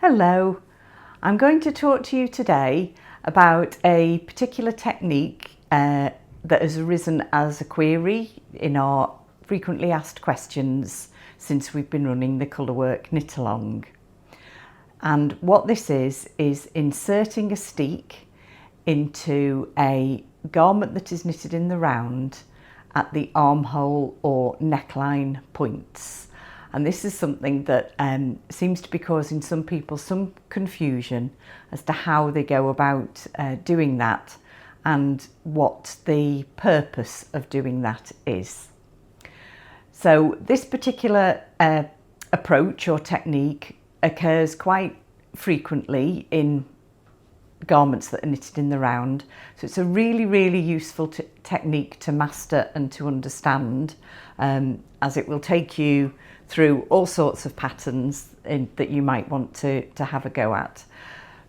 Hello, I'm going to talk to you today about a particular technique that has arisen as a query in our frequently asked questions since we've been running the Colourwork knit along. And what this is inserting a steek into a garment that is knitted in the round at the armhole or neckline points. And this is something that seems to be causing some people some confusion as to how they go about doing that and what the purpose of doing that is. So this particular approach or technique occurs quite frequently in garments that are knitted in the round. So it's a really useful technique to master and to understand, as it will take you through all sorts of patterns that you might want to have a go at.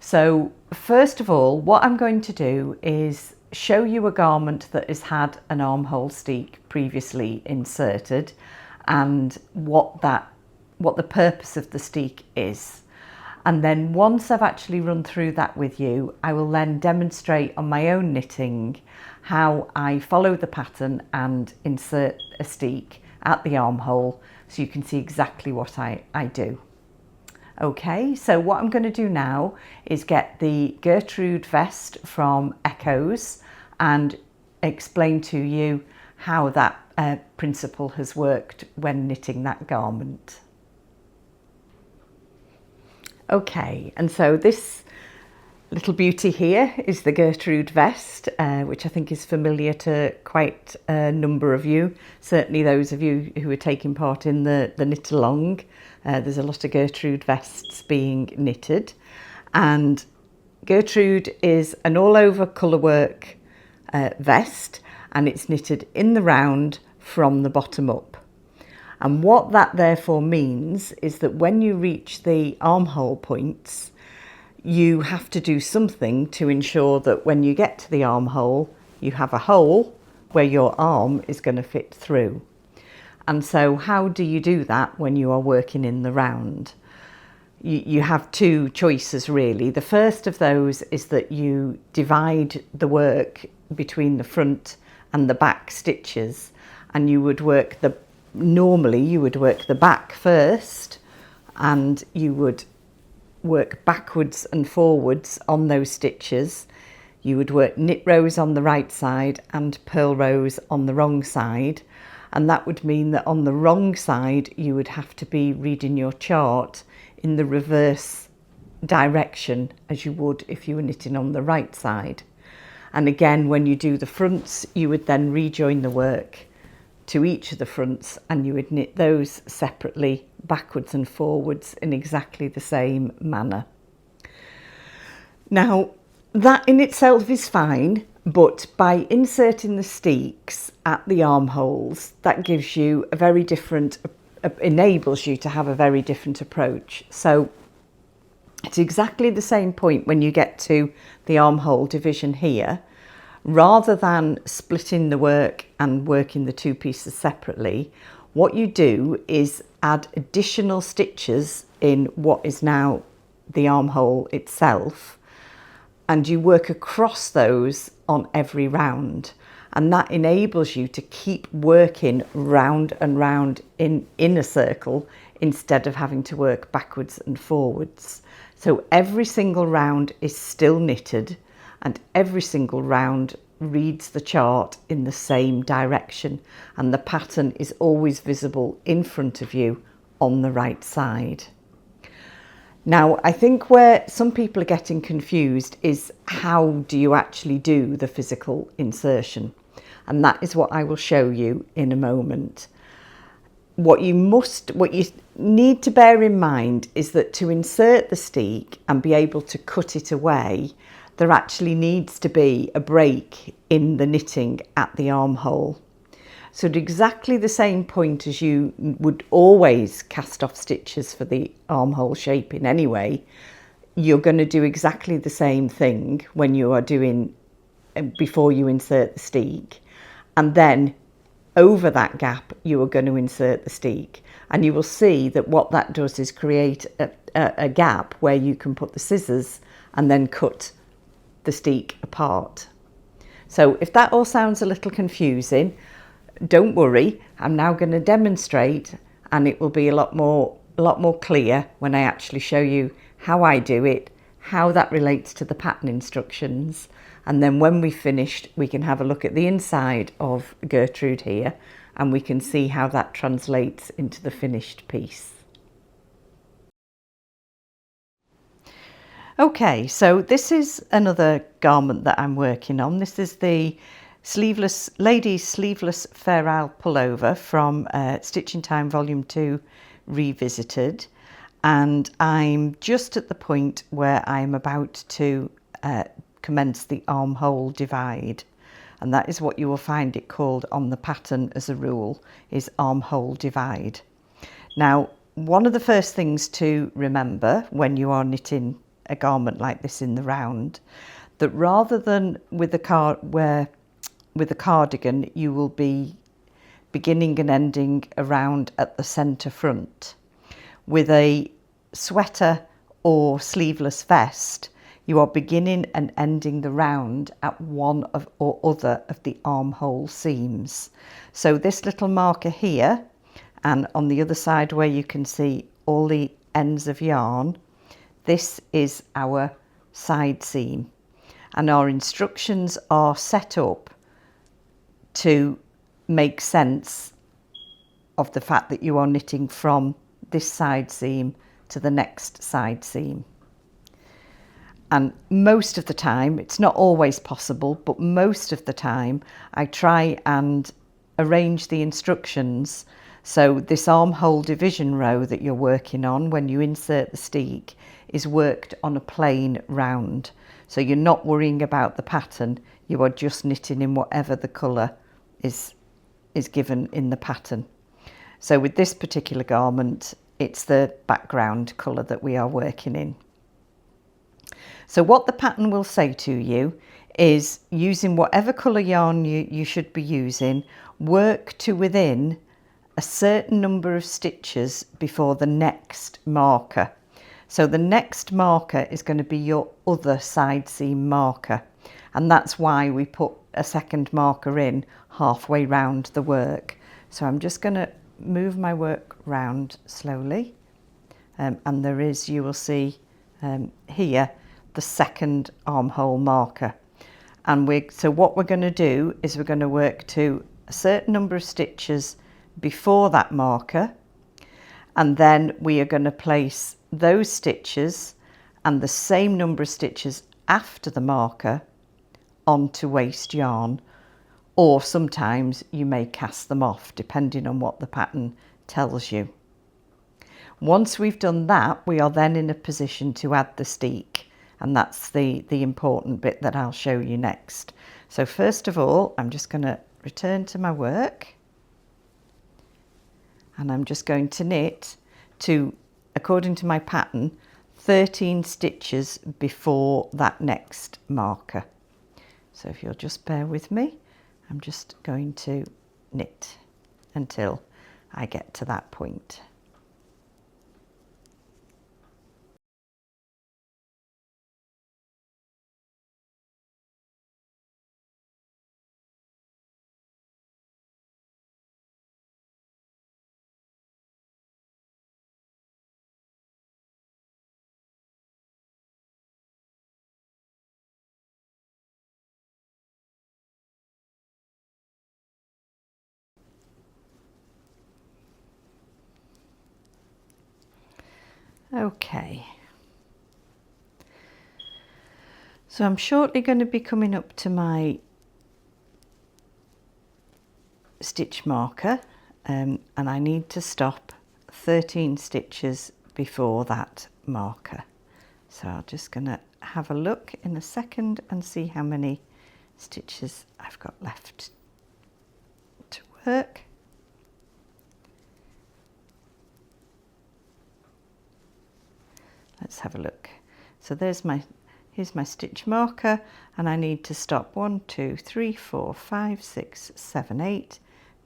So first of all, what I'm going to do is show you a garment that has had an armhole steek previously inserted and what the purpose of the steek is. And then once I've actually run through that with you, I will then demonstrate on my own knitting how I follow the pattern and insert a steek at the armhole, so you can see exactly what I do. Okay, so what I'm going to do now is get the Gertrude vest from Echoes and explain to you how that principle has worked when knitting that garment. Okay, and so this little beauty here is the Gertrude vest, which I think is familiar to quite a number of you, certainly those of you who are taking part in the knit along. There's a lot of Gertrude vests being knitted, and Gertrude is an all-over Colourwork vest, and it's knitted in the round from the bottom up. And what that therefore means is that when you reach the armhole points, you have to do something to ensure that when you get to the armhole, you have a hole where your arm is going to fit through. And so how do you do that when you are working in the round? You have two choices really. The first of those is that you divide the work between the front and the back stitches, and you would work normally you would work the back first, and you would work backwards and forwards on those stitches. You would work knit rows on the right side and purl rows on the wrong side, and that would mean that on the wrong side you would have to be reading your chart in the reverse direction as you would if you were knitting on the right side. And again, when you do the fronts, you would then rejoin the work to each of the fronts, and you would knit those separately backwards and forwards in exactly the same manner. Now that in itself is fine, but by inserting the steeks at the armholes, that gives you a very different, enables you to have a very different approach. So it's exactly the same point when you get to the armhole division here. Rather than splitting the work and working the two pieces separately, what you do is add additional stitches in what is now the armhole itself, and you work across those on every round, and that enables you to keep working round and round in a circle instead of having to work backwards and forwards. So every single round is still knitted, and every single round reads the chart in the same direction, and the pattern is always visible in front of you on the right side. Now, I think where some people are getting confused is how do you actually do the physical insertion, and that is what I will show you in a moment. What you need to bear in mind is that to insert the steek and be able to cut it away, there actually needs to be a break in the knitting at the armhole. So at exactly the same point as you would always cast off stitches for the armhole shaping anyway, you're going to do exactly the same thing when you are doing, before you insert the steek. And then over that gap you are going to insert the steek, and you will see that what that does is create a gap where you can put the scissors and then cut the steek apart. So if that all sounds a little confusing, don't worry, I'm now going to demonstrate, and it will be a lot more clear when I actually show you how I do it, how that relates to the pattern instructions, and then when we've finished we can have a look at the inside of Gertrude here and we can see how that translates into the finished piece. Okay, so this is another garment that I'm working on. This is the sleeveless, ladies sleeveless Fair Isle pullover from Stitching Time Volume 2 Revisited, and I'm just at the point where I'm about to commence the armhole divide, and that is what you will find it called on the pattern as a rule, is armhole divide. Now, one of the first things to remember when you are knitting a garment like this in the round, that rather than with a cardigan you will be beginning and ending around at the centre front. With a sweater or sleeveless vest, you are beginning and ending the round at one of or other of the armhole seams. So this little marker here, and on the other side where you can see all the ends of yarn, this is our side seam, and our instructions are set up to make sense of the fact that you are knitting from this side seam to the next side seam. And most of the time, it's not always possible, but most of the time I try and arrange the instructions so this armhole division row that you're working on when you insert the steek is worked on a plain round. So you're not worrying about the pattern, you are just knitting in whatever the colour is given in the pattern. So with this particular garment, it's the background colour that we are working in. So what the pattern will say to you is, using whatever colour yarn you should be using, work to within a certain number of stitches before the next marker. So the next marker is going to be your other side seam marker, and that's why we put a second marker in halfway round the work. So I'm just going to move my work round slowly, and there is, you will see here, the second armhole marker. And so what we're going to do is we're going to work to a certain number of stitches before that marker, and then we are going to place those stitches and the same number of stitches after the marker onto waste yarn, or sometimes you may cast them off depending on what the pattern tells you. Once we've done that, we are then in a position to add the steek, and that's the important bit that I'll show you next. So first of all, I'm just going to return to my work, and I'm just going to knit to, according to my pattern, 13 stitches before that next marker. So if you'll just bear with me, I'm just going to knit until I get to that point. Okay, so I'm shortly going to be coming up to my stitch marker, and I need to stop 13 stitches before that marker. So I'm just going to have a look in a second and see how many stitches I've got left to work. Let's have a look. So here's my stitch marker, and I need to stop 1, 2, 3, 4, 5, 6, 7, 8,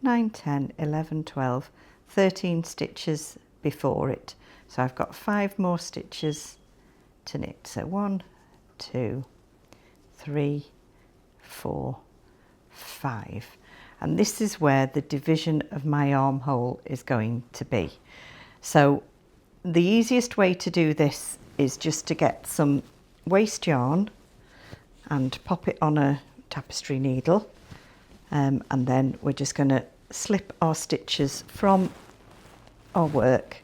9, 10, 11, 12, 13 stitches before it. So I've got 5 more stitches to knit. So 1, 2, 3, 4, 5. And this is where the division of my armhole is going to be. So the easiest way to do this is just to get some waste yarn and pop it on a tapestry needle, and then we're just going to slip our stitches from our work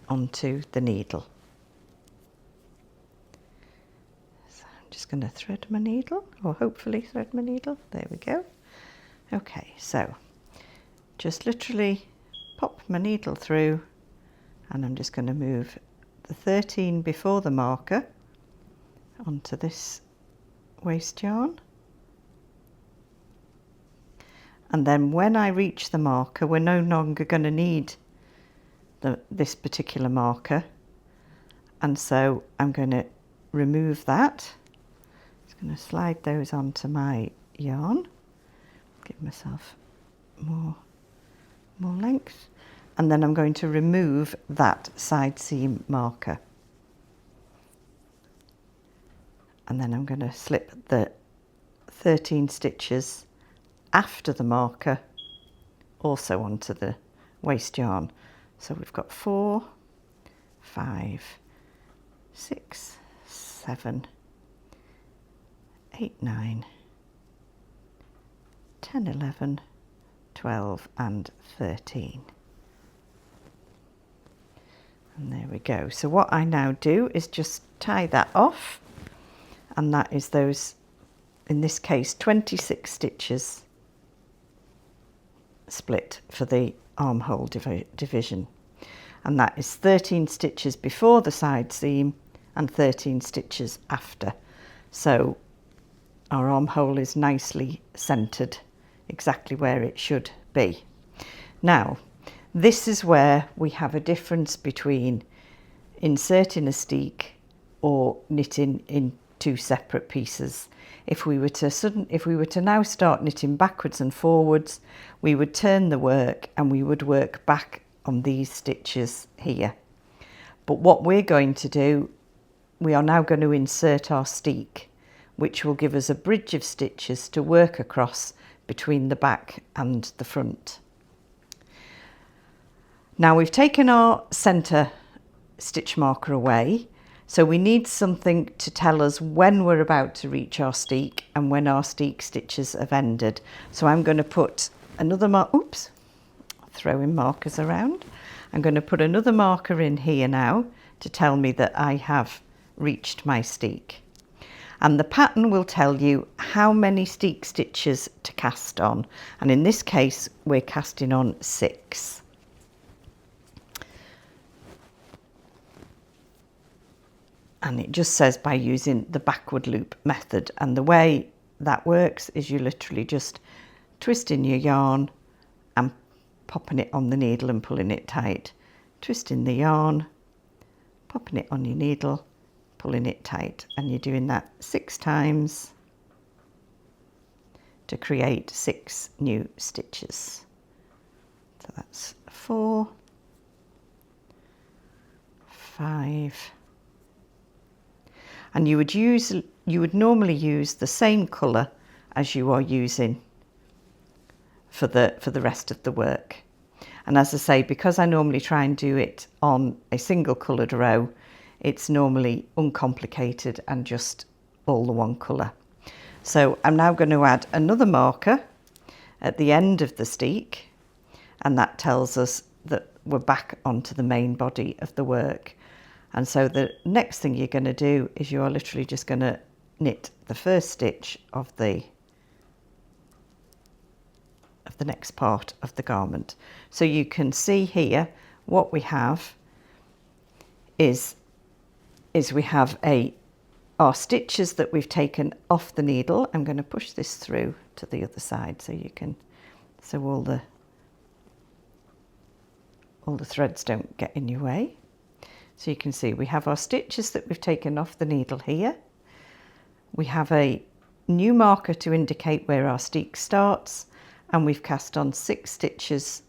onto the needle. So I'm just going to thread my needle, or hopefully thread my needle. There we go. Okay, so just literally pop my needle through, and I'm just going to move the 13 before the marker onto this waste yarn, and then when I reach the marker, we're no longer going to need this particular marker, and so I'm going to remove that. Just going to slide those onto my yarn, give myself more length, and then I'm going to remove that side seam marker, and then I'm going to slip the 13 stitches after the marker also onto the waste yarn. So we've got 4, 5, 6, 7, 8, 9, 10, 11, 12 and 13. And there we go. So what I now do is just tie that off, and that is those, in this case, 26 stitches split for the armhole division, and that is 13 stitches before the side seam and 13 stitches after. So our armhole is nicely centered, exactly where it should be. Now, this is where we have a difference between inserting a steek or knitting in 2 separate pieces. If we were to now start knitting backwards and forwards, we would turn the work and we would work back on these stitches here. But what we're going to do, we are now going to insert our steek, which will give us a bridge of stitches to work across between the back and the front. Now we've taken our centre stitch marker away, so we need something to tell us when we're about to reach our steek and when our steek stitches have ended. So I'm going to put another throwing markers around. I'm going to put another marker in here now to tell me that I have reached my steek. And the pattern will tell you how many steek stitches to cast on. And in this case, we're casting on 6. And it just says by using the backward loop method. And the way that works is you literally just twisting your yarn and popping it on the needle and pulling it tight. Twisting the yarn, popping it on your needle, pulling it tight. And you're doing that 6 times to create 6 new stitches. So that's 4, 5, and you would normally use the same colour as you are using for the rest of the work. And as I say, because I normally try and do it on a single coloured row, it's normally uncomplicated and just all the one colour. So I'm now going to add another marker at the end of the steek, and that tells us that we're back onto the main body of the work. And so the next thing you're going to do is you are literally just going to knit the first stitch of the next part of the garment. So you can see here what we have is we have our stitches that we've taken off the needle. I'm going to push this through to the other side so all the threads don't get in your way. So you can see we have our stitches that we've taken off the needle here. We have a new marker to indicate where our steek starts, and we've cast on 6 stitches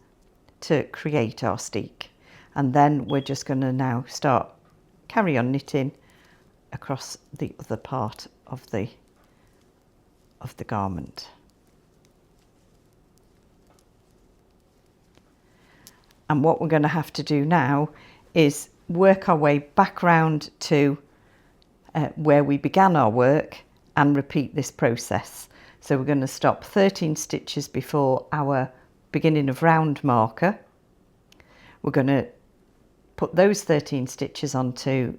to create our steek. And then we're just going to now carry on knitting across the other part of the garment. And what we're going to have to do now is work our way back round to where we began our work and repeat this process. So we're going to stop 13 stitches before our beginning of round marker. We're going to put those 13 stitches onto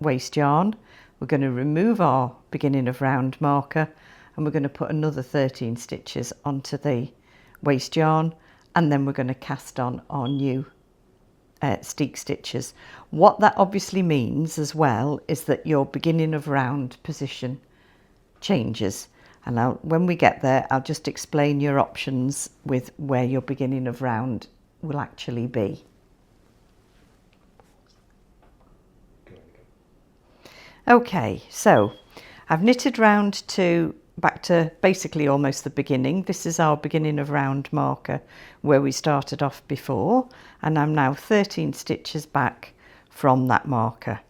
waste yarn. We're going to remove our beginning of round marker, and we're going to put another 13 stitches onto the waste yarn, and then we're going to cast on our new steek stitches. What that obviously means as well is that your beginning of round position changes, and when we get there I'll just explain your options with where your beginning of round will actually be. Okay, so I've knitted round back to basically almost the beginning. This is our beginning of round marker where we started off before, and I'm now 13 stitches back from that marker.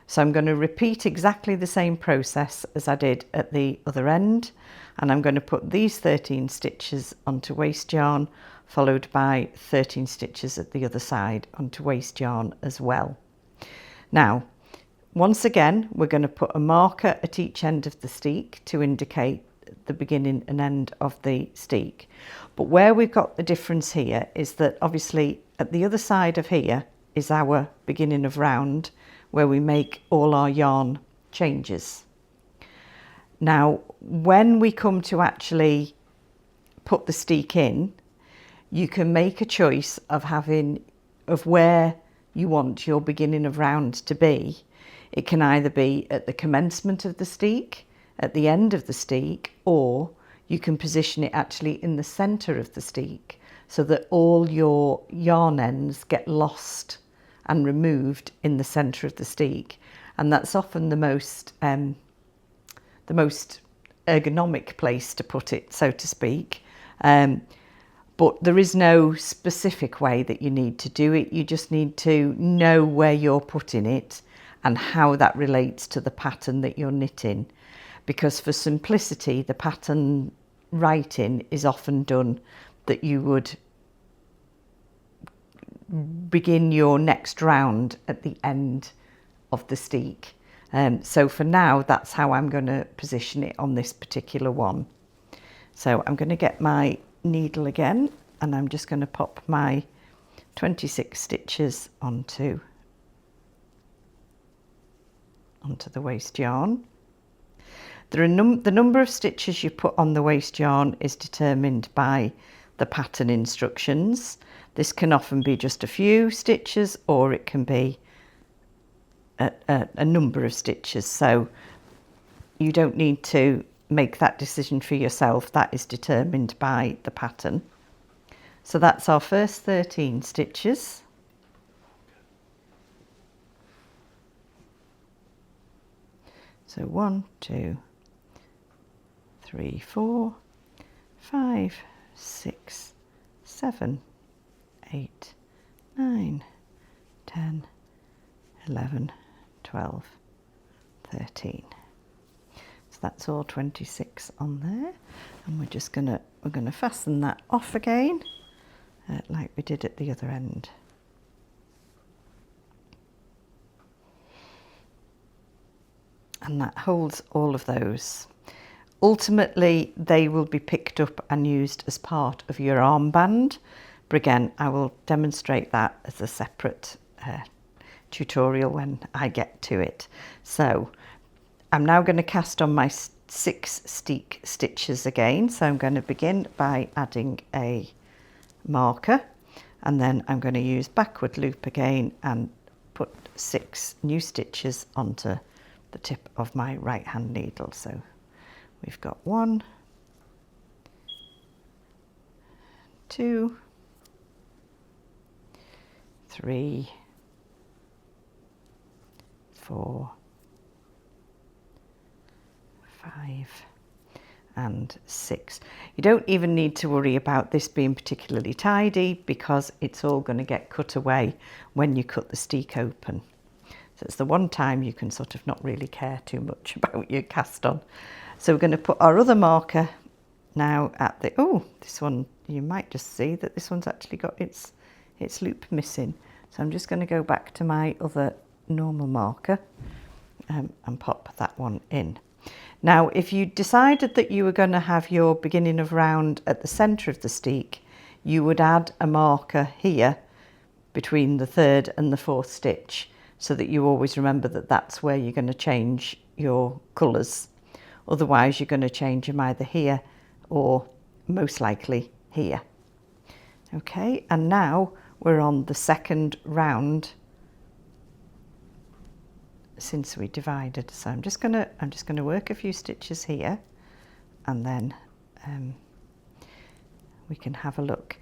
So I'm going to repeat exactly the same process as I did at the other end, and I'm going to put these 13 stitches onto waste yarn, followed by 13 stitches at the other side onto waste yarn as well. Now, once again, we're going to put a marker at each end of the steek to indicate the beginning and end of the steek. But where we've got the difference here is that obviously at the other side of here is our beginning of round, where we make all our yarn changes. Now, when we come to actually put the steek in, you can make a choice of where you want your beginning of round to be. It can either be at the commencement of the steek, at the end of the steek, or you can position it actually in the centre of the steek so that all your yarn ends get lost and removed in the centre of the steek. And that's often the most ergonomic place to put it, so to speak. But there is no specific way that you need to do it. You just need to know where you're putting it and how that relates to the pattern that you're knitting. Because for simplicity, the pattern writing is often done that you would begin your next round at the end of the steek. So for now, that's how I'm going to position it on this particular one. So I'm going to get my needle again, and I'm just going to pop my 26 stitches onto the waste yarn. The number of stitches you put on the waste yarn is determined by the pattern instructions. This can often be just a few stitches, or it can be a number of stitches. So you don't need to make that decision for yourself. That is determined by the pattern. So that's our first 13 stitches. So 1, 2, 3, 4, 5, 6, 7, 8, 9, 10, 11, 12, 13. So that's all 26 on there, and we're gonna fasten that off again, like we did at the other end. And that holds all of those. Ultimately, they will be picked up and used as part of your armband, but again, I will demonstrate that as a separate tutorial when I get to it. So I'm now going to cast on my 6 steek stitches again. So I'm going to begin by adding a marker, and then I'm going to use backward loop again and put 6 new stitches onto the tip of my right hand needle. So we've got 1, 2, 3, 4, 5, and 6. You don't even need to worry about this being particularly tidy because it's all going to get cut away when you cut the steek open. So it's the one time you can sort of not really care too much about your cast on. So we're going to put our other marker now at the, oh, this one, you might just see that this one's actually got its loop missing. So I'm just going to go back to my other normal marker and pop that one in. Now, if you decided that you were going to have your beginning of round at the centre of the steek, you would add a marker here between the 3rd and the 4th stitch, so that you always remember that that's where you're going to change your colours. Otherwise, you're going to change them either here or most likely here. Okay, and now we're on the 2nd round since we divided. So I'm just gonna work a few stitches here, and then we can have a look.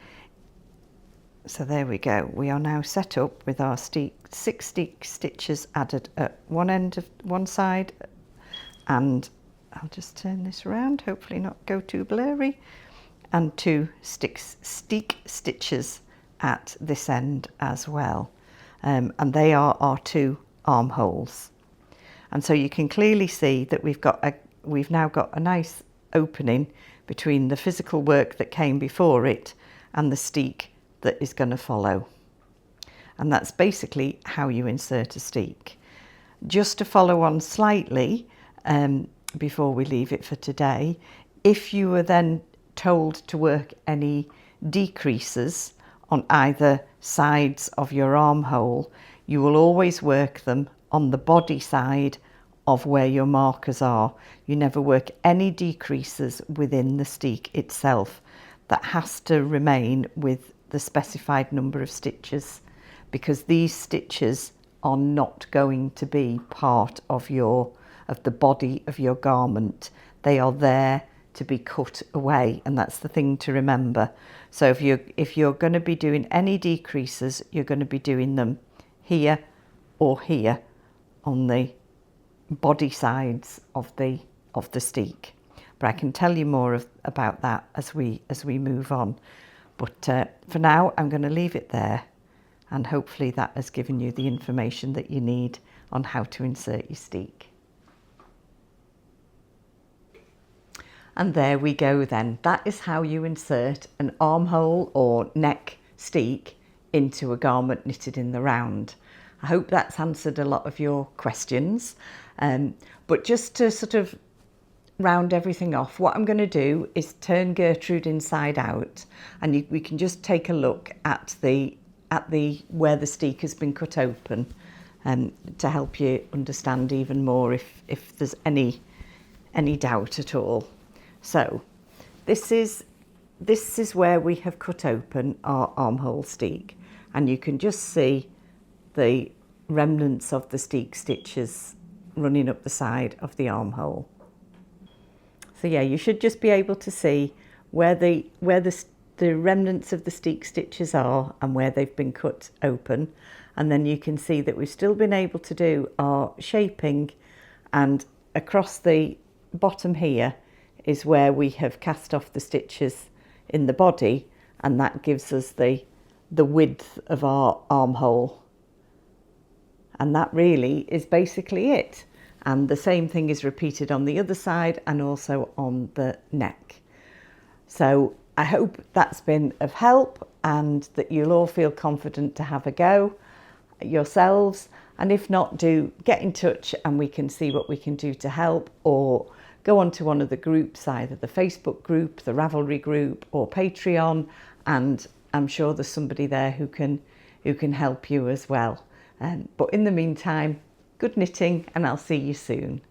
So there we go. We are now set up with our 6 steek stitches added at one end of one side, and I'll just turn this around, hopefully not go too blurry, and 2 steek stitches at this end as well, and they are our 2 armholes. And so you can clearly see that we've now got a nice opening between the physical work that came before it and the steek that is going to follow. And that's basically how you insert a steek. Just to follow on slightly before we leave it for today, if you were then told to work any decreases on either sides of your armhole, you will always work them on the body side of where your markers are. You never work any decreases within the steek itself. That has to remain with the specified number of stitches, because these stitches are not going to be part of the body of your garment. They are there to be cut away, and that's the thing to remember. So if you're going to be doing any decreases, you're going to be doing them here or here on the body sides of the steek. But I can tell you more about that as we move on. But for now, I'm going to leave it there, and hopefully that has given you the information that you need on how to insert your steek. And there we go then. That is how you insert an armhole or neck steek into a garment knitted in the round. I hope that's answered a lot of your questions. But just to sort of round everything off, what I'm going to do is turn Gertrude inside out, and we can just take a look at where the steek has been cut open, to help you understand even more if there's any doubt at all. So this is where we have cut open our armhole steek, and you can just see the remnants of the steek stitches running up the side of the armhole. So yeah, you should just be able to see where the remnants of the steek stitches are and where they've been cut open, and then you can see that we've still been able to do our shaping, and across the bottom here is where we have cast off the stitches in the body, and that gives us the width of our armhole. And that really is basically it. And the same thing is repeated on the other side and also on the neck. So I hope that's been of help, and that you'll all feel confident to have a go yourselves. And if not, do get in touch and we can see what we can do to help, or go onto one of the groups, either the Facebook group, the Ravelry group, or Patreon, and I'm sure there's somebody there who can help you as well. But in the meantime, good knitting, and I'll see you soon.